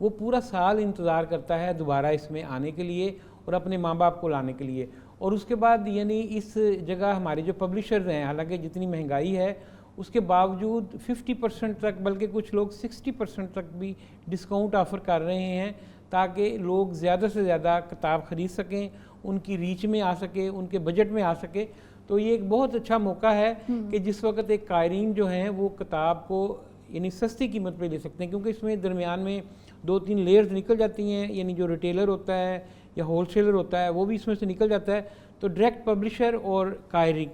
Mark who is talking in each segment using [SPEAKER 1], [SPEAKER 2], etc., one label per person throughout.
[SPEAKER 1] وہ پورا سال انتظار کرتا ہے دوبارہ اس میں آنے کے لیے اور اپنے ماں باپ کو لانے کے لیے. اور اس کے بعد یعنی اس جگہ ہمارے جو پبلشرز ہیں حالانکہ جتنی مہنگائی ہے اس کے باوجود 50% تک بلکہ کچھ لوگ 60% تک بھی ڈسکاؤنٹ آفر کر رہے ہیں تاکہ لوگ زیادہ سے زیادہ کتاب خرید سکیں, ان کی ریچ میں آ سکے, ان کے بجٹ میں آ سکے. تو یہ ایک بہت اچھا موقع ہے کہ جس وقت ایک قارئین جو ہیں وہ کتاب کو یعنی سستی قیمت پہ لے سکتے ہیں, کیونکہ اس میں درمیان میں 2-3 لیئرز نکل جاتی ہیں, یعنی جو ریٹیلر ہوتا ہے یا ہول سیلر ہوتا ہے وہ بھی اس میں سے نکل جاتا ہے. تو ڈائریکٹ پبلشر اور قاری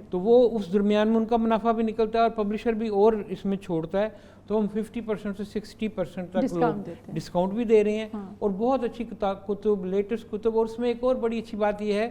[SPEAKER 1] تو وہ اس درمیان میں ان کا منافع بھی نکلتا ہے اور پبلشر بھی اور اس میں چھوڑتا ہے. تو ہم 50% سے 60% تک لوگ ڈسکاؤنٹ بھی دے رہے ہیں اور بہت اچھی کتب, لیٹسٹ کتب. اور اس میں ایک اور بڑی اچھی بات یہ ہے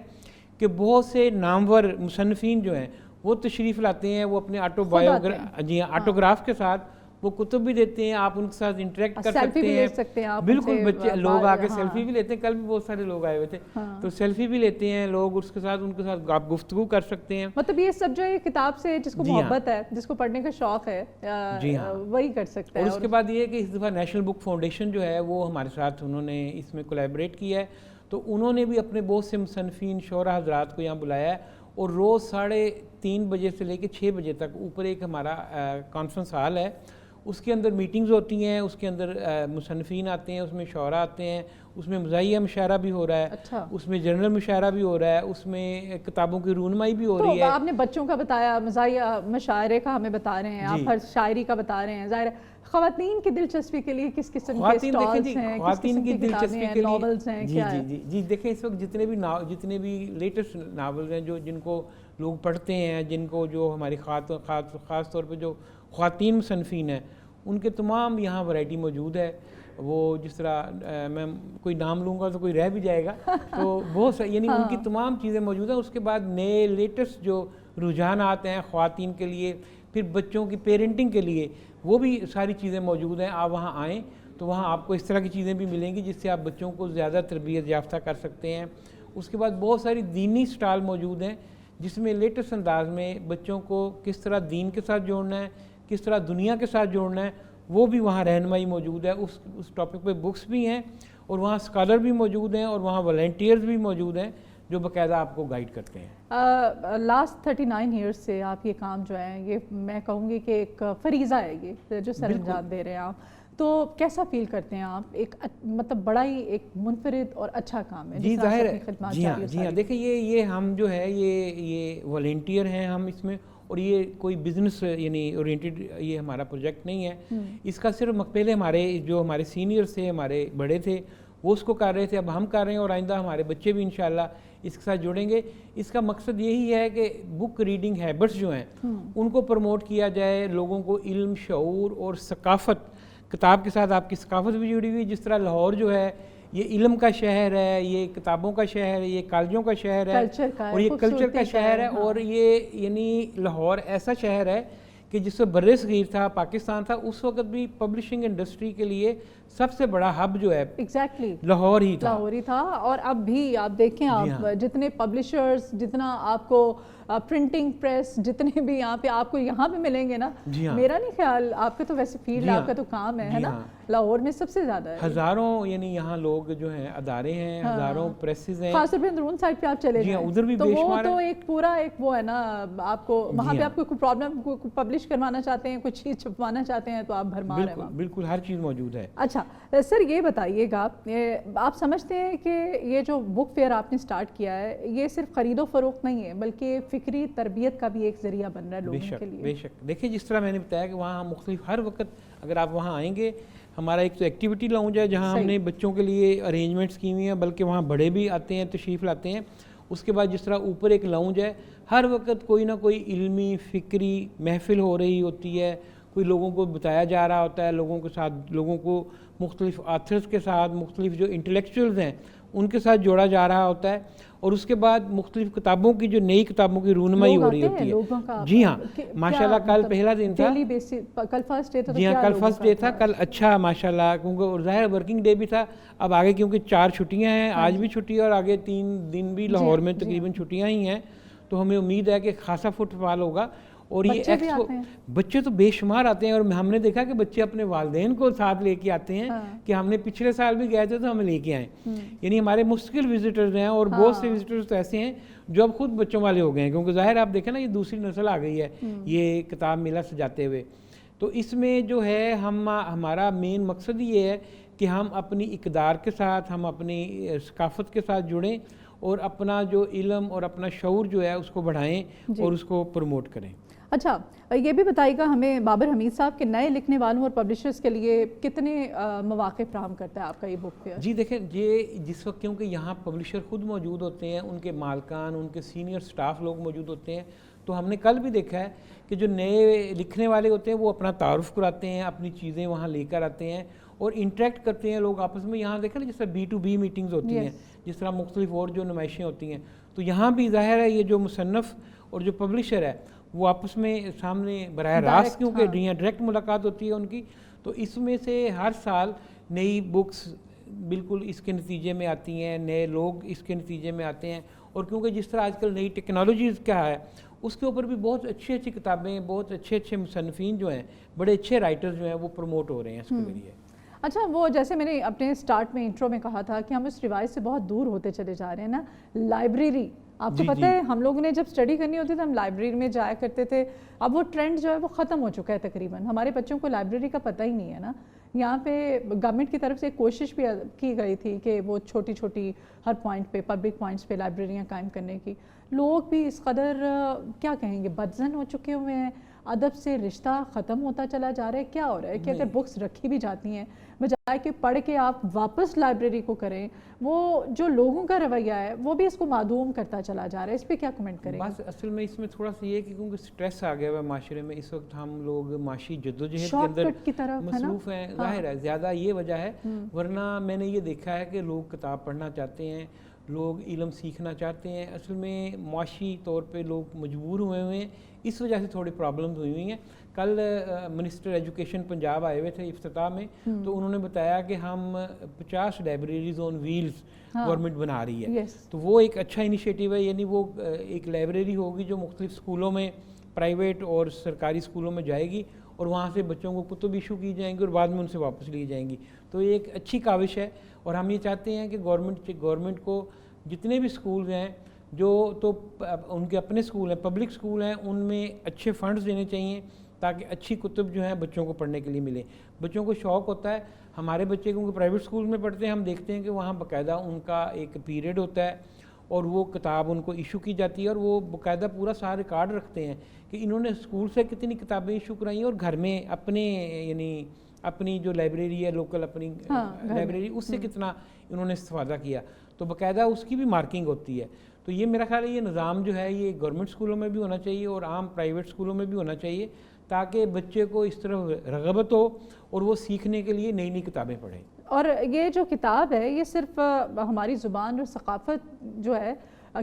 [SPEAKER 1] کہ بہت سے نامور مصنفین جو ہیں وہ تشریف لاتے ہیں, وہ اپنے آٹوگراف کے ساتھ وہ کتب بھی دیتے ہیں, آپ ان کے ساتھ انٹریکٹ کر سکتے ہیں. بالکل, بچے لوگ آ کے سیلفی بھی لیتے ہیں, کل بھی بہت سارے لوگ آئے ہوئے تھے تو سیلفی بھی لیتے ہیں لوگ اس کے ساتھ, ان کے ساتھ آپ گفتگو کر سکتے ہیں.
[SPEAKER 2] مطلب یہ سب جو ہے کتاب سے جس کو محبت ہے, جس کو پڑھنے کا شوق ہے, وہی کر سکتا ہے.
[SPEAKER 1] اور اس کے بعد یہ ہے کہ اس دفعہ نیشنل بک فاؤنڈیشن جو ہے وہ ہمارے ساتھ انہوں نے اس میں کولیبریٹ کیا ہے, تو انہوں نے بھی اپنے بہت سے مصنفین شعراء حضرات کو یہاں بلایا ہے اور روز 3:30 بجے سے لے کے 6 بجے تک اوپر ایک ہمارا کانفرنس ہال ہے, اس کے اندر میٹنگز ہوتی ہیں, اس کے اندر مصنفین آتے ہیں, اس میں شعراء آتے ہیں, اس میں مزاحیہ مشاعرہ بھی ہو رہا ہے, اس میں جنرل مشاعرہ بھی ہو رہا ہے, اس میں کتابوں کی رونمائی بھی ہو رہی ہے.
[SPEAKER 2] آپ نے بچوں کا بتایا, مزاحیہ مشاعرے کا ہمیں بتا رہے ہیں, آپ ہر شاعری کا بتا رہے ہیں. ظاہر خواتین کی دلچسپی کے لیے کس قسم کے سٹالز ہیں,
[SPEAKER 1] خواتین کی دلچسپی کے
[SPEAKER 2] ناولز ہیں, کیا ہے؟
[SPEAKER 1] جی دیکھیں اس وقت جتنے بھی لیٹسٹ ناولز ہیں جن کو لوگ پڑھتے ہیں, جن کو جو ہماری خاص طور پہ جو خواتین مصنفین ہیں ان کے تمام یہاں ورائٹی موجود ہے. وہ جس طرح میں کوئی نام لوں گا تو کوئی رہ بھی جائے گا, تو بہت یعنی ان کی تمام چیزیں موجود ہیں. اس کے بعد نئے لیٹسٹ جو رجحانات ہیں خواتین کے لیے, پھر بچوں کی پیرنٹنگ کے لیے, وہ بھی ساری چیزیں موجود ہیں. آپ وہاں آئیں تو وہاں آپ کو اس طرح کی چیزیں بھی ملیں گی جس سے آپ بچوں کو زیادہ تربیت یافتہ کر سکتے ہیں. اس کے بعد بہت ساری دینی سٹال موجود ہیں جس میں لیٹسٹ انداز میں بچوں کو کس طرح دین کے ساتھ جوڑنا ہے, کس طرح دنیا کے ساتھ جوڑنا ہے, وہ بھی وہاں رہنمائی موجود ہے. اس ٹاپک پہ بکس بھی ہیں اور وہاں اسکالر بھی موجود ہیں اور وہاں والنٹیئرز بھی موجود ہیں جو باقاعدہ آپ کو گائیڈ کرتے ہیں.
[SPEAKER 2] لاسٹ 39 ایئرس سے آپ یہ کام جو ہے, یہ میں کہوں گی کہ ایک فریضہ ہے یہ جو سر انجام دے رہے ہیں آپ, تو کیسا فیل کرتے ہیں آپ؟ ایک مطلب بڑا ہی ایک منفرد اور اچھا کام ہے.
[SPEAKER 1] جی ظاہر ہے, جی ہاں دیکھیں یہ ہم جو ہے یہ والنٹیئر ہیں ہم اس میں, اور یہ کوئی بزنس یعنی اورینٹڈ یہ ہمارا پروجیکٹ نہیں ہے. اس کا صرف پہلے ہمارے سینئرز تھے, ہمارے بڑے تھے, وہ اس کو کر رہے تھے, اب ہم کر رہے ہیں اور آئندہ ہمارے بچے بھی انشاءاللہ اس کے ساتھ جڑیں گے. اس کا مقصد یہی ہے کہ بک ریڈنگ ہیبٹس جو ہیں ان کو پروموٹ کیا جائے, لوگوں کو علم, شعور اور ثقافت, کتاب کے ساتھ آپ کی ثقافت بھی جڑی ہوئی. جس طرح لاہور جو ہے یہ علم کا شہر ہے, یہ کتابوں کا شہر ہے, یہ کالجوں کا شہر ہے اور یہ کلچر کا شہر ہے, اور یہ یعنی لاہور ایسا شہر ہے کہ جس سے بر صغیر تھا, پاکستان تھا, اس وقت بھی پبلشنگ انڈسٹری کے لیے سب سے بڑا ہب جو ہے
[SPEAKER 2] ایگزیکٹلی
[SPEAKER 1] لاہور ہی تھا. اور
[SPEAKER 2] اب بھی آپ دیکھیں, آپ جتنے پبلشرز, جتنا آپ کو پرنٹنگ پریس, جتنے بھی یہاں پہ آپ کو یہاں پہ ملیں گے نا, میرا نہیں خیال, آپ کا تو ویسے فیلڈ, آپ کا تو کام ہے نا, لاہور میں سب سے زیادہ ہے.
[SPEAKER 1] ہزاروں یعنی یہاں لوگ جو ہیں ادارے ہیں, ہزاروں پریسز ہیں,
[SPEAKER 2] خاص طور پہ اندرون سائڈ پہ آپ چلے جائیں
[SPEAKER 1] ادھر بھی
[SPEAKER 2] تو وہ تو ایک پورا ایک وہ ہے نا, آپ کو وہاں پہ آپ کو کوئی پرابلم پبلش کروانا چاہتے ہیں, کچھ چیز چھپوانا چاہتے ہیں تو آپ بھرمار ہیں.
[SPEAKER 1] بالکل ہر چیز موجود ہے.
[SPEAKER 2] اچھا سر یہ بتائیے گا, آپ سمجھتے ہیں کہ یہ جو بک فیئر آپ نے سٹارٹ کیا ہے یہ صرف خرید و فروخت نہیں ہے بلکہ فکری تربیت کا بھی ایک ذریعہ بن رہا ہے لوگوں کے لیے؟
[SPEAKER 1] بے شک. دیکھیں جس طرح میں نے بتایا کہ وہاں مختلف ہر وقت اگر آپ وہاں آئیں گے, ہمارا ایک تو ایکٹیویٹی لاؤنج ہے جہاں ہم نے بچوں کے لیے ارینجمنٹس کی ہوئی ہیں, بلکہ وہاں بڑے بھی آتے ہیں, تشریف لاتے ہیں. اس کے بعد جس طرح اوپر ایک لاؤنج ہے, ہر وقت کوئی نہ کوئی علمی فکری محفل ہو رہی ہوتی ہے, کوئی لوگوں کو بتایا جا رہا ہوتا ہے, لوگوں کے ساتھ, لوگوں کو مختلف آتھرز کے ساتھ, مختلف جو انٹلیکچوئلز ہیں ان کے ساتھ جوڑا جا رہا ہوتا ہے. اور اس کے بعد مختلف کتابوں کی جو نئی کتابوں کی رونمائی ہو رہی ہوتی ہے. جی ہاں ماشاءاللہ کل پہلا دن تھا,
[SPEAKER 2] کل فرسٹ ڈے تھا.
[SPEAKER 1] جی ہاں کل فرسٹ ڈے تھا, کل اچھا ماشاءاللہ, کیونکہ ظاہر ورکنگ ڈے بھی تھا. اب آگے کیونکہ 4 چھٹیاں ہیں, آج بھی چھٹی ہے اور آگے 3 دن بھی لاہور میں تقریباً چھٹیاں ہی ہیں, تو ہمیں امید ہے کہ خاصا فٹ فال ہوگا. اور یہ بچے تو بے شمار آتے ہیں، اور ہم نے دیکھا کہ بچے اپنے والدین کو ساتھ لے کے آتے ہیں کہ ہم نے پچھلے سال بھی گئے تھے تو ہمیں لے کے آئیں. یعنی ہمارے مستقل وزٹرز ہیں، اور بہت سے وزٹرز تو ایسے ہیں جو اب خود بچوں والے ہو گئے ہیں، کیونکہ ظاہر آپ دیکھیں نا یہ دوسری نسل آ گئی ہے یہ کتاب میلہ سجاتے ہوئے. تو اس میں جو ہے ہمارا مین مقصد یہ ہے کہ ہم اپنی اقدار کے ساتھ، ہم اپنی ثقافت کے ساتھ جڑیں اور اپنا جو علم اور اپنا شعور جو ہے اس کو بڑھائیں اور اس کو پروموٹ کریں.
[SPEAKER 2] اچھا یہ بھی بتائیے گا ہمیں بابر حمید صاحب کہ نئے لکھنے والوں اور پبلشرز کے لیے کتنے مواقع فراہم کرتا ہے آپ کا یہ بک فیئر؟
[SPEAKER 1] جی دیکھیں، یہ جس وقت کیونکہ یہاں پبلشر خود موجود ہوتے ہیں، ان کے مالکان، ان کے سینئر سٹاف لوگ موجود ہوتے ہیں، تو ہم نے کل بھی دیکھا ہے کہ جو نئے لکھنے والے ہوتے ہیں وہ اپنا تعارف کراتے ہیں، اپنی چیزیں وہاں لے کر آتے ہیں اور انٹریکٹ کرتے ہیں لوگ آپس میں. یہاں دیکھیں نا جس طرح B2B میٹنگز ہوتی ہیں، جس طرح مختلف اور جو نمائشیں ہوتی ہیں، تو یہاں بھی ظاہر ہے یہ جو مصنف اور جو پبلشر ہے وہ آپس میں سامنے براہ راست کیونکہ ڈائریکٹ ملاقات ہوتی ہے ان کی. تو اس میں سے ہر سال نئی بکس بالکل اس کے نتیجے میں آتی ہیں، نئے لوگ اس کے نتیجے میں آتے ہیں. اور کیونکہ جس طرح آج کل نئی ٹیکنالوجیز کیا ہے اس کے اوپر بھی بہت اچھی کتابیں، بہت اچھے مصنفین جو ہیں، بڑے اچھے رائٹرز جو ہیں وہ پروموٹ ہو رہے ہیں اس کے ذریعے.
[SPEAKER 2] اچھا وہ جیسے میں نے اپنے سٹارٹ میں انٹرو میں کہا تھا کہ ہم اس روایت سے بہت دور ہوتے چلے جا رہے ہیں نا. لائبریری آپ کو پتہ ہے ہم لوگوں نے جب اسٹڈی کرنی ہوتی تھی ہم لائبریری میں جایا کرتے تھے. اب وہ ٹرینڈ جو ہے وہ ختم ہو چکا ہے تقریباً. ہمارے بچوں کو لائبریری کا پتہ ہی نہیں ہے نا. یہاں پہ گورنمنٹ کی طرف سے ایک کوشش بھی کی گئی تھی کہ وہ چھوٹی چھوٹی ہر پوائنٹ پہ، پبلک پوائنٹس پہ لائبریریاں قائم کرنے کی. لوگ بھی اس قدر کیا کہیں گے بدظن ہو چکے ہوئے ہیں، ادب سے رشتہ ختم ہوتا چلا جا رہا ہے. کیا ہو رہا ہے کہ اگر بکس رکھی بھی جاتی ہیں بجائے کہ پڑھ کے آپ واپس لائبریری کو کریں، وہ جو لوگوں کا رویہ ہے وہ بھی اس کو معدوم کرتا چلا جا رہا ہے. اس پہ کیا کمنٹ کریں؟
[SPEAKER 1] بس اصل میں اس میں تھوڑا سا یہ کہ کیونکہ سٹریس آ گیا ہوا ہے معاشرے میں، اس وقت ہم لوگ معاشی جدوجہد کے اندر مصروف ہیں. ظاہر ہے زیادہ یہ وجہ ہے، ورنہ میں نے یہ دیکھا ہے کہ لوگ کتاب پڑھنا چاہتے ہیں، لوگ علم سیکھنا چاہتے ہیں. اصل میں معاشی طور پہ لوگ مجبور ہوئے ہیں، اس وجہ سے تھوڑی پرابلمز ہوئی ہیں. کل منسٹر ایجوکیشن پنجاب آئے ہوئے تھے افتتاح میں، تو انہوں نے بتایا کہ ہم 50 لائبریریز آن ویلز گورنمنٹ بنا رہی ہے. تو وہ ایک اچھا انیشیٹو ہے. یعنی وہ ایک لائبریری ہوگی جو مختلف اسکولوں میں، پرائیویٹ اور سرکاری اسکولوں میں جائے گی، اور وہاں سے بچوں کو کتب ایشو کی جائیں گی اور بعد میں ان سے واپس لی جائیں گی. تو یہ ایک اچھی کاوش ہے، اور ہم یہ چاہتے ہیں کہ گورنمنٹ کو جتنے بھی اسکولز ہیں جو تو ان کے اپنے اسکول ہیں، پبلک اسکول ہیں، ان میں اچھے فنڈز دینے چاہیے تاکہ اچھی کتب جو ہیں بچوں کو پڑھنے کے لیے ملے. بچوں کو شوق ہوتا ہے. ہمارے بچے کیونکہ پرائیویٹ اسکول میں پڑھتے ہیں، ہم دیکھتے ہیں کہ وہاں باقاعدہ ان کا ایک پیریڈ ہوتا ہے اور وہ کتاب ان کو ایشو کی جاتی ہے، اور وہ باقاعدہ پورا سارا ریکارڈ رکھتے ہیں کہ انہوں نے اسکول سے کتنی کتابیں ایشو کرائیں اور گھر میں اپنے یعنی اپنی جو لائبریری ہے لوکل اپنی لائبریری اس سے کتنا انہوں نے استفادہ کیا. تو باقاعدہ اس کی بھی مارکنگ ہوتی ہے. تو یہ میرا خیال ہے یہ نظام جو ہے یہ گورنمنٹ اسکولوں میں بھی ہونا چاہیے اور عام پرائیویٹ اسکولوں میں بھی ہونا چاہیے تاکہ بچے کو اس طرح رغبت ہو اور وہ سیکھنے کے لیے نئی کتابیں پڑھیں.
[SPEAKER 2] اور یہ جو کتاب ہے یہ صرف ہماری زبان اور ثقافت جو ہے،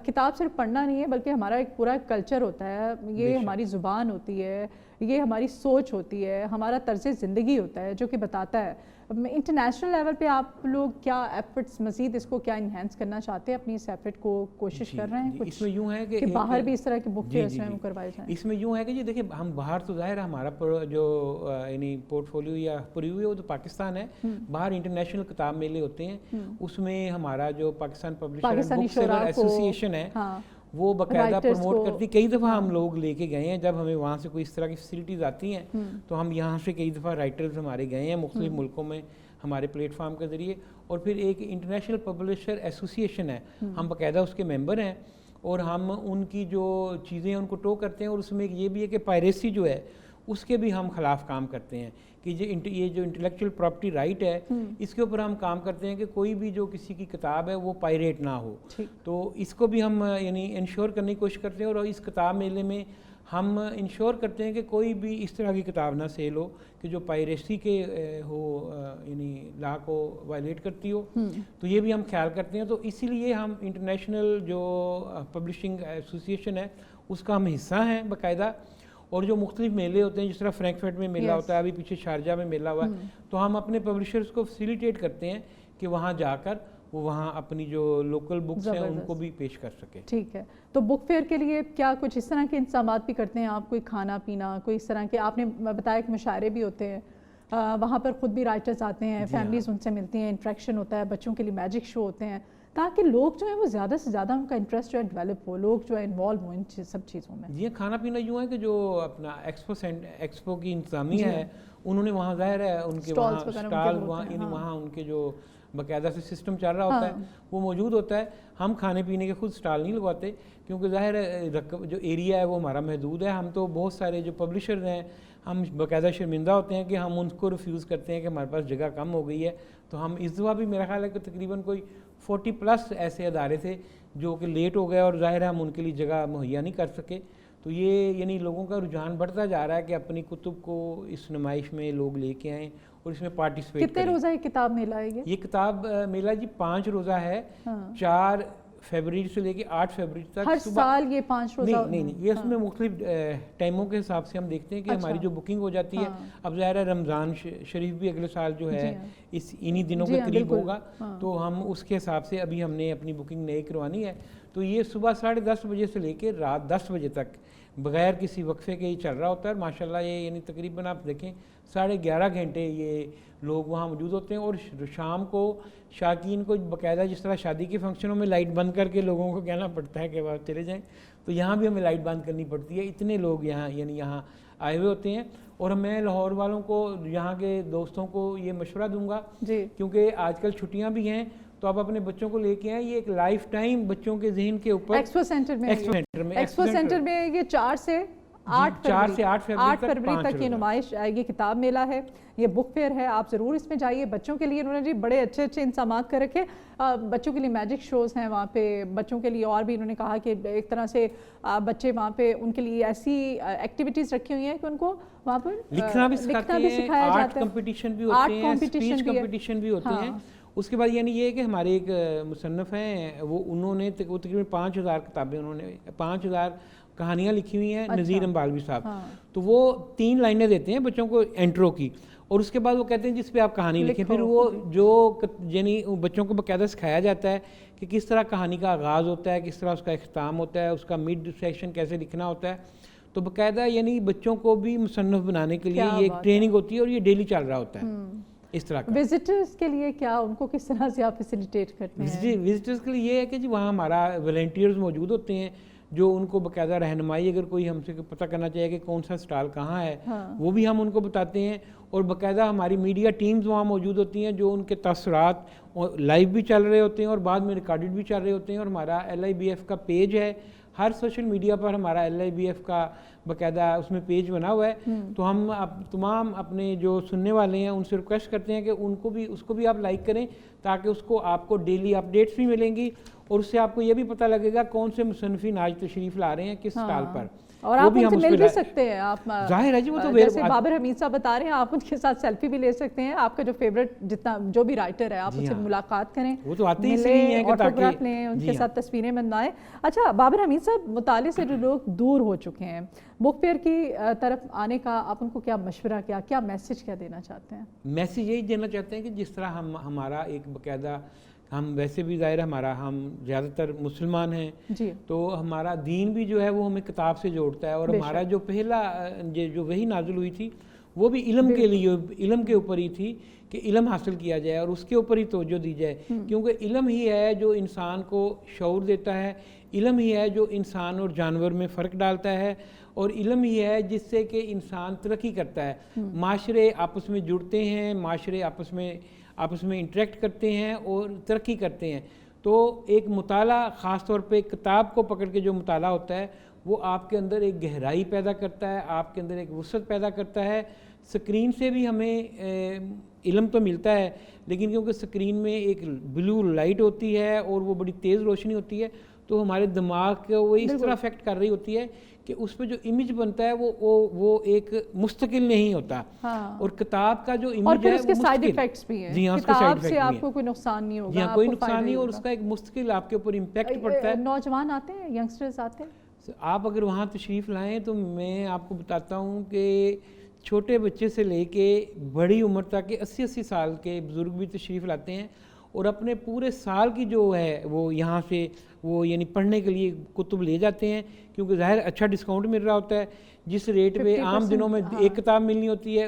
[SPEAKER 2] کتاب صرف پڑھنا نہیں ہے بلکہ ہمارا ایک پورا کلچر ہوتا ہے. یہ ہماری زبان ہوتی ہے، یہ ہماری سوچ ہوتی ہے، ہمارا طرز زندگی ہوتا ہے جو کہ بتاتا ہے. انٹرنیشنل لیول پہ آپ لوگ کیا ایفرٹس مزید اس کو کیا انہینس کرنا چاہتے ہیں؟ اپنی اس ایفرٹ کو کوشش کر رہے ہیں کچھ
[SPEAKER 1] اس میں یوں ہے کہ
[SPEAKER 2] باہر بھی اس طرح کے بک فیئرز ہیں وہ کروائے جائیں؟
[SPEAKER 1] اس میں یوں ہے کہ دیکھیں ہم باہر تو ظاہر ہے ہمارا جو یعنی پورٹ فولیو یا پریویو ہے وہ تو پاکستان ہے. باہر انٹرنیشنل کتاب میلے ہوتے ہیں، اس میں ہمارا جو پاکستان پبلشر بک سیلر ایسوسی ہے وہ باقاعدہ پروموٹ کرتی. کئی دفعہ ہم لوگ لے کے گئے ہیں جب ہمیں وہاں سے کوئی اس طرح کی فیسلٹیز آتی ہیں تو ہم یہاں سے کئی دفعہ رائٹرز ہمارے گئے ہیں مختلف ملکوں میں ہمارے پلیٹ فارم کے ذریعے. اور پھر ایک انٹرنیشنل پبلشر ایسوسیشن ہے، ہم باقاعدہ اس کے ممبر ہیں اور ہم ان کی جو چیزیں ان کو ٹو کرتے ہیں. اور اس میں یہ بھی ہے کہ پائریسی جو ہے اس کے بھی ہم خلاف کام کرتے ہیں کہ یہ جو انٹلیکچوئل پراپرٹی رائٹ ہے اس کے اوپر ہم کام کرتے ہیں کہ کوئی بھی جو کسی کی کتاب ہے وہ پائریٹ نہ ہو. تو اس کو بھی ہم یعنی انشور کرنے کی کوشش کرتے ہیں. اور اس کتاب میلے میں ہم انشور کرتے ہیں کہ کوئی بھی اس طرح کی کتاب نہ سیل ہو کہ جو پائریسی کے ہو یعنی لا کو وائلیٹ کرتی ہو. تو یہ بھی ہم خیال کرتے ہیں. تو اسی لیے ہم انٹرنیشنل جو پبلشنگ ایسوسیشن ہے اس کا ہم حصہ ہیں باقاعدہ. اور جو مختلف میلے ہوتے ہیں جس طرح فرینکفرٹ میں میلہ ہوتا ہے، ابھی پیچھے شارجہ میں میلہ ہوا ہے، تو ہم اپنے پبلشرز کو فیسیلیٹیٹ کرتے ہیں کہ وہاں جا کر وہ وہاں اپنی جو لوکل بکس ہیں ان کو بھی پیش کر سکے.
[SPEAKER 2] ٹھیک ہے, تو بک فیئر کے لیے کیا کچھ اس طرح کے انتظامات بھی کرتے ہیں آپ؟ کوئی کھانا پینا, کوئی اس طرح کے, آپ نے بتایا کہ مشاعرے بھی ہوتے ہیں وہاں پر, خود بھی رائٹرز آتے ہیں, فیملیز ان سے ملتی ہیں, انٹریکشن ہوتا ہے, بچوں کے لیے میجک شو ہوتے ہیں, تاکہ لوگ جو ہیں وہ زیادہ سے زیادہ ان کا انٹرسٹ جو ہے ڈیولپ ہو, لوگ جو ہے انوالو ہوں ان سب چیزوں میں.
[SPEAKER 1] جی کھانا پینا یوں ہے کہ جو اپنا ایکسپو کی انتظامیہ ہے انہوں نے وہاں ظاہر ہے ان کے وہاں اسٹال وہاں یعنی وہاں ان کے جو باقاعدہ سے سسٹم چل رہا ہوتا ہے وہ موجود ہوتا ہے. ہم کھانے پینے کے خود اسٹال نہیں لگواتے کیونکہ ظاہر ہے جو ایریا ہے وہ ہمارا محدود ہے. ہم تو بہت سارے جو پبلشرز ہیں ہم باقاعدہ شرمندہ ہوتے ہیں کہ ہم ان کو ریفیوز کرتے ہیں کہ ہمارے پاس جگہ کم ہو گئی ہے. تو ہم اس دفعہ بھی میرا خیال ہے کہ تقریباً کوئی 40+ ایسے ادارے تھے جو کہ لیٹ ہو گئے اور ظاہر ہے ہم ان کے لیے جگہ مہیا نہیں کر سکے. تو یہ یعنی لوگوں کا رجحان بڑھتا جا رہا ہے کہ اپنی کتب کو اس نمائش میں لوگ لے کے آئیں اور اس میں پارٹیسپیٹ کریں.
[SPEAKER 2] کتنے روزہ یہ کتاب میلہ ہے؟ یہ
[SPEAKER 1] کتاب میلہ جی 5 روزہ ہے, 4 فیبرری سے لے کے 8 فیبرری تک.
[SPEAKER 2] ہر سال یہ 5 روزہ
[SPEAKER 1] نہیں, یہ اس میں مختلف ٹائموں کے حساب سے ہم دیکھتے ہیں کہ ہماری جو بکنگ ہو جاتی ہے. اب ظاہر ہے رمضان شریف بھی اگلے سال جو ہے انہی دنوں کے قریب ہوگا, تو ہم اس کے حساب سے ابھی ہم نے اپنی بکنگ نئی کروانی ہے. تو یہ صبح 10:30 بجے سے لے کے رات 10 بجے تک بغیر کسی وقفے کے ہی چل رہا ہوتا ہے. ماشاءاللہ یہ یعنی تقریباً آپ دیکھیں 11.5 گھنٹے یہ لوگ وہاں موجود ہوتے ہیں. اور شام کو شائقین کو باقاعدہ جس طرح شادی کے فنکشنوں میں لائٹ بند کر کے لوگوں کو کہنا پڑتا ہے کہ وہ چلے جائیں, تو یہاں بھی ہمیں لائٹ بند کرنی پڑتی ہے. اتنے لوگ یہاں یعنی یہاں آئے ہوئے ہوتے ہیں. اور میں لاہور والوں کو, یہاں کے دوستوں کو یہ مشورہ دوں گا کیونکہ آج کل چھٹیاں بھی ہیں, تو آپ اپنے بچوں کو لے کے آئیں. یہ ایک لائف ٹائم بچوں کے ذہن کے اوپر
[SPEAKER 2] ایکسپو سینٹر میں یہ 4 سے 8 فروری تک یہ نمائش, یہ کتاب میلہ ہے, یہ بک فیئر ہے. آپ ضرور اس میں جائیے. بچوں کے لیے انہوں نے جی بڑے اچھے انتظامات کر رکھے. بچوں کے لیے میجک شوز ہیں وہاں پہ, بچوں کے لیے اور بھی انہوں نے کہا کہ ایک طرح سے بچے وہاں پہ ان کے لیے ایسی ایکٹیویٹیز رکھی ہوئی ہیں کہ ان کو وہاں پر
[SPEAKER 1] لکھنا بھی سکھایا جاتا ہے, آرٹ کمپٹیشن بھی ہوتے ہیں, اسپیچ کمپٹیشن بھی ہوتے ہیں. اس کے بعد یعنی یہ ہے کہ ہمارے ایک مصنف ہیں انہوں نے تقریباً 5000 کتابیں, انہوں نے 5000 کہانیاں لکھی ہوئی ہیں, نذیر امبالوی صاحب. تو وہ 3 لائنیں دیتے ہیں بچوں کو انٹرو کی, اور اس کے بعد وہ کہتے ہیں جس پہ آپ کہانی لکھیں. پھر وہ جو یعنی بچوں کو باقاعدہ سکھایا جاتا ہے کہ کس طرح کہانی کا آغاز ہوتا ہے, کس طرح اس کا اختتام ہوتا ہے, اس کا مڈ سیکشن کیسے لکھنا ہوتا ہے. تو باقاعدہ یعنی بچوں کو بھی مصنف بنانے کے لیے یہ ایک ٹریننگ ہوتی ہے اور یہ ڈیلی چل رہا ہوتا ہے. اس طرح کا
[SPEAKER 2] وزٹرز کے لیے کیا ان کو کس طرح سے آپ فیسیلیٹیٹ کرتے ہیں؟
[SPEAKER 1] وزٹرز کے لیے یہ ہے کہ جی وہاں ہمارا والنٹیئرز موجود ہوتے ہیں جو ان کو باقاعدہ رہنمائی, اگر کوئی ہم سے پتہ کرنا چاہیے کہ کون سا اسٹال کہاں ہے وہ بھی ہم ان کو بتاتے ہیں. اور باقاعدہ ہماری میڈیا ٹیمز وہاں موجود ہوتی ہیں جو ان کے تاثرات لائیو بھی چل رہے ہوتے ہیں اور بعد میں ریکارڈڈ بھی چل رہے ہوتے ہیں. اور ہمارا LIBF کا پیج ہے, ہر سوشل میڈیا پر ہمارا LIBF کا باقاعدہ اس میں پیج بنا ہوا ہے. تو ہم تمام اپنے جو سننے والے ہیں ان سے ریکویسٹ کرتے ہیں کہ ان کو بھی اس کو بھی آپ لائک کریں تاکہ اس کو آپ کو ڈیلی اپڈیٹس بھی ملیں گی اور اس سے آپ کو یہ بھی پتہ لگے گا کون سے مصنفین آج تشریف لا رہے ہیں کس اسٹال پر.
[SPEAKER 2] اور آپ ان سے مل بھی سکتے ہیں. آپ
[SPEAKER 1] ظاہر ہے جی وہ تو
[SPEAKER 2] جیسے بابر حمید صاحب بتا رہے ہیں آپ ان کے ساتھ سیلفی بھی لے سکتے ہیں. آپ کا جو فیوریٹ جتنا جو بھی رائٹر ہے آپ ان سے ملاقات کریں,
[SPEAKER 1] وہ تو آتے ہی اس لیے ہیں کہ
[SPEAKER 2] آٹوگراف لیں, ان کے ساتھ تصویریں بنوائیں. اچھا بابر حمید صاحب, مطالعے سے جو لوگ دور ہو چکے ہیں, بک فیئر کی طرف آنے کا آپ ان کو کیا مشورہ, کیا میسج کیا دینا چاہتے ہیں؟
[SPEAKER 1] میسج یہی دینا چاہتے ہیں کہ جس طرح ہمارا ایک باقاعدہ, ہم ویسے بھی ظاہر ہم زیادہ تر مسلمان ہیں تو ہمارا دین بھی جو ہے وہ ہمیں کتاب سے جوڑتا ہے. اور ہمارا جو پہلا جو وحی نازل ہوئی تھی وہ بھی علم کے لیے, علم کے اوپر ہی تھی کہ علم حاصل کیا جائے اور اس کے اوپر ہی توجہ دی جائے, کیونکہ علم ہی ہے جو انسان کو شعور دیتا ہے, علم ہی ہے جو انسان اور جانور میں فرق ڈالتا ہے, اور علم ہی ہے جس سے کہ انسان ترقی کرتا ہے. معاشرے آپس میں جڑتے ہیں, معاشرے آپس میں انٹریکٹ کرتے ہیں اور ترقی کرتے ہیں. تو ایک مطالعہ, خاص طور پہ کتاب کو پکڑ کے جو مطالعہ ہوتا ہے وہ آپ کے اندر ایک گہرائی پیدا کرتا ہے, آپ کے اندر ایک وسعت پیدا کرتا ہے. سکرین سے بھی ہمیں علم تو ملتا ہے لیکن کیونکہ سکرین میں ایک بلو لائٹ ہوتی ہے اور وہ بڑی تیز روشنی ہوتی ہے تو ہمارے دماغ کو وہ اس طرح افیکٹ کر رہی ہوتی ہے کہ اس پہ جو امیج بنتا ہے وہ ایک مستقل نہیں ہوتا. اور کتاب کا جو امیج ہے
[SPEAKER 2] اس کے سائیڈ ایفیکٹس بھی ہیں. کتاب سے آپ کو کوئی نقصان نہیں ہوگا,
[SPEAKER 1] کوئی نقصان نہیں, اور اس کا ایک مستقل آپ کے اوپر امپیکٹ پڑتا ہے.
[SPEAKER 2] نوجوان آتے ہیں, ینگسٹرز آتے ہیں,
[SPEAKER 1] آپ اگر وہاں تشریف لائیں تو میں آپ کو بتاتا ہوں کہ چھوٹے بچے سے لے کے بڑی عمر تک کے 80 سال کے بزرگ بھی تشریف لاتے ہیں. اور اپنے پورے سال کی جو ہے وہ یہاں سے وہ یعنی پڑھنے کے لیے کتب لے جاتے ہیں، کیونکہ ظاہر اچھا ڈسکاؤنٹ مل رہا ہوتا ہے، جس ریٹ پہ عام دنوں میں ایک کتاب ملنی ہوتی ہے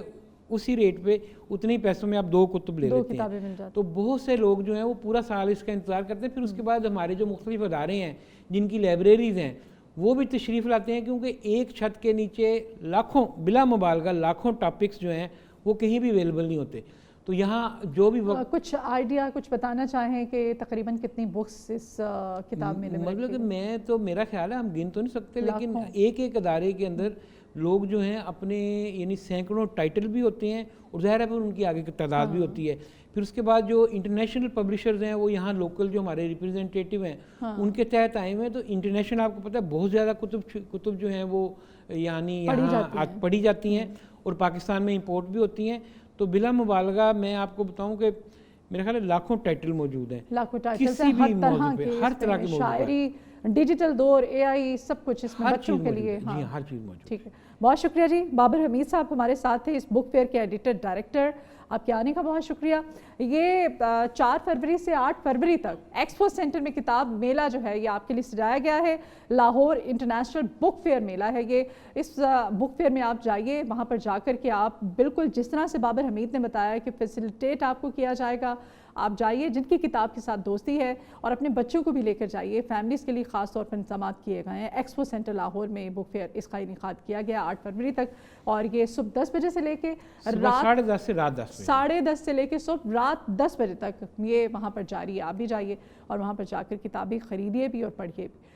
[SPEAKER 1] اسی ریٹ پہ اتنے ہی پیسوں میں آپ 2 کتب لے لیتے ہیں۔ تو بہت سے لوگ جو ہیں وہ پورا سال اس کا انتظار کرتے ہیں۔ پھر اس کے بعد ہمارے جو مختلف ادارے ہیں جن کی لائبریریز ہیں وہ بھی تشریف لاتے ہیں، کیونکہ ایک چھت کے نیچے لاکھوں بلا مبالغہ لاکھوں ٹاپکس جو ہیں وہ کہیں بھی اویلیبل نہیں ہوتے۔ تو یہاں جو بھی
[SPEAKER 2] کچھ آئیڈیا کچھ بتانا چاہیں کہ تقریباً کتنی بکس اس کتاب میں
[SPEAKER 1] مطلب کہ میں تو میرا خیال ہے ہم گن تو نہیں سکتے، لیکن ایک ایک ادارے کے اندر لوگ جو ہیں اپنے یعنی سینکڑوں ٹائٹل بھی ہوتے ہیں، اور ظاہر ہے پھر ان کی آگے کی تعداد بھی ہوتی ہے۔ پھر اس کے بعد جو انٹرنیشنل پبلشرز ہیں وہ یہاں لوکل جو ہمارے ریپرزینٹیٹیو ہیں ان کے تحت آئے ہوئے ہیں، تو انٹرنیشنل آپ کو پتہ ہے بہت زیادہ کتب جو ہیں وہ یعنی یہاں پڑھی جاتی ہیں اور پاکستان میں امپورٹ بھی ہوتی ہیں۔ تو بلا مبالغہ میں آپ کو بتاؤں کہ میرے خیال ہے لاکھوں ٹائٹل موجود ہیں،
[SPEAKER 2] لاکھوں ٹائٹل
[SPEAKER 1] کسی بھی موضوع پہ، ہر طرح کے موضوع پر،
[SPEAKER 2] شاعری، ڈیجیٹل دور، اے آئی، سب کچھ اس میں بچوں کے لیے۔
[SPEAKER 1] جی ہر چیز موجود۔
[SPEAKER 2] ٹھیک ہے، بہت شکریہ جی۔ بابر حمید صاحب ہمارے ساتھ تھے، اس بک فیئر کے ایڈیٹر ڈائریکٹر، آپ کے آنے کا بہت شکریہ۔ یہ 4 فروری سے 8 فروری تک ایکسپو سینٹر میں کتاب میلہ جو ہے یہ آپ کے لیے سجایا گیا ہے۔ لاہور انٹرنیشنل بک فیئر میلہ ہے یہ۔ اس بک فیئر میں آپ جائیے، وہاں پر جا کر کے آپ بالکل جس طرح سے بابر حمید نے بتایا کہ فیسیلیٹیٹ آپ کو کیا جائے گا، آپ جائیے جن کی کتاب کے ساتھ دوستی ہے، اور اپنے بچوں کو بھی لے کر جائیے۔ فیملیز کے لیے خاص طور پر انتظامات کیے گئے ہیں۔ ایکسپو سینٹر لاہور میں بک فیئر اس کا انعقاد کیا گیا 8 فروری تک، اور یہ صبح 10 بجے سے لے کے رات
[SPEAKER 1] 10:30 سے رات 10 بجے،
[SPEAKER 2] 10:30 سے لے کے صبح رات 10 بجے تک یہ وہاں پر جاری ہے۔ آپ بھی جائیے اور وہاں پر جا کر کتابیں خریدیے بھی اور پڑھیے بھی۔